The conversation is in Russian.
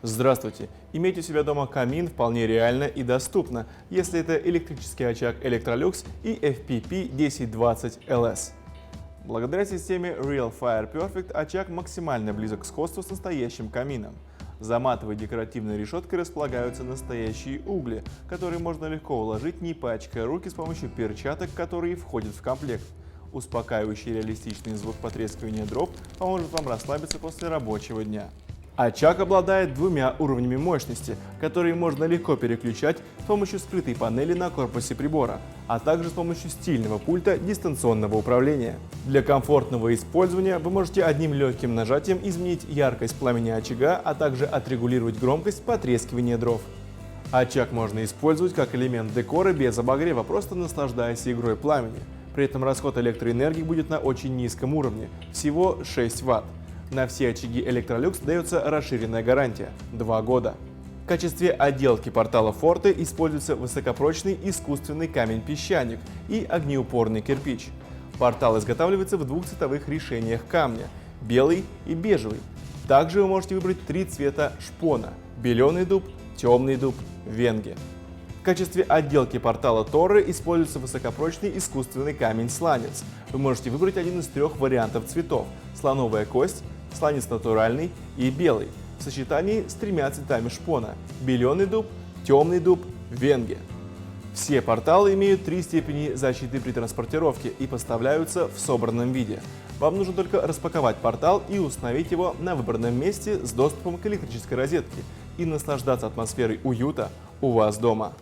Здравствуйте! Иметь у себя дома камин вполне реально и доступно, если это электрический очаг Electrolux и FPP 1020LS. Благодаря системе Real Fire Perfect очаг максимально близок к сходству с настоящим камином. За матовой декоративной решеткой располагаются настоящие угли, которые можно легко уложить, не пачкая руки с помощью перчаток, которые входят в комплект. Успокаивающий реалистичный звук потрескивания дров поможет вам расслабиться после рабочего дня. Очаг обладает двумя уровнями мощности, которые можно легко переключать с помощью скрытой панели на корпусе прибора, а также с помощью стильного пульта дистанционного управления. Для комфортного использования вы можете одним легким нажатием изменить яркость пламени очага, а также отрегулировать громкость потрескивания дров. Очаг можно использовать как элемент декора без обогрева, просто наслаждаясь игрой пламени. При этом расход электроэнергии будет на очень низком уровне, всего 6 Вт. На все очаги Electrolux дается расширенная гарантия – 2 года. В качестве отделки портала Forte используется высокопрочный искусственный камень-песчаник и огнеупорный кирпич. Портал изготавливается в двух цветовых решениях камня – белый и бежевый. Также вы можете выбрать 3 цвета шпона – беленый дуб, темный дуб, венге. В качестве отделки портала Torre используется высокопрочный искусственный камень-сланец. Вы можете выбрать один из 3 вариантов цветов – слоновая кость, сланец натуральный и белый, в сочетании с 3 цветами шпона – беленый дуб, темный дуб, венге. Все порталы имеют 3 степени защиты при транспортировке и поставляются в собранном виде. Вам нужно только распаковать портал и установить его на выбранном месте с доступом к электрической розетке и наслаждаться атмосферой уюта у вас дома.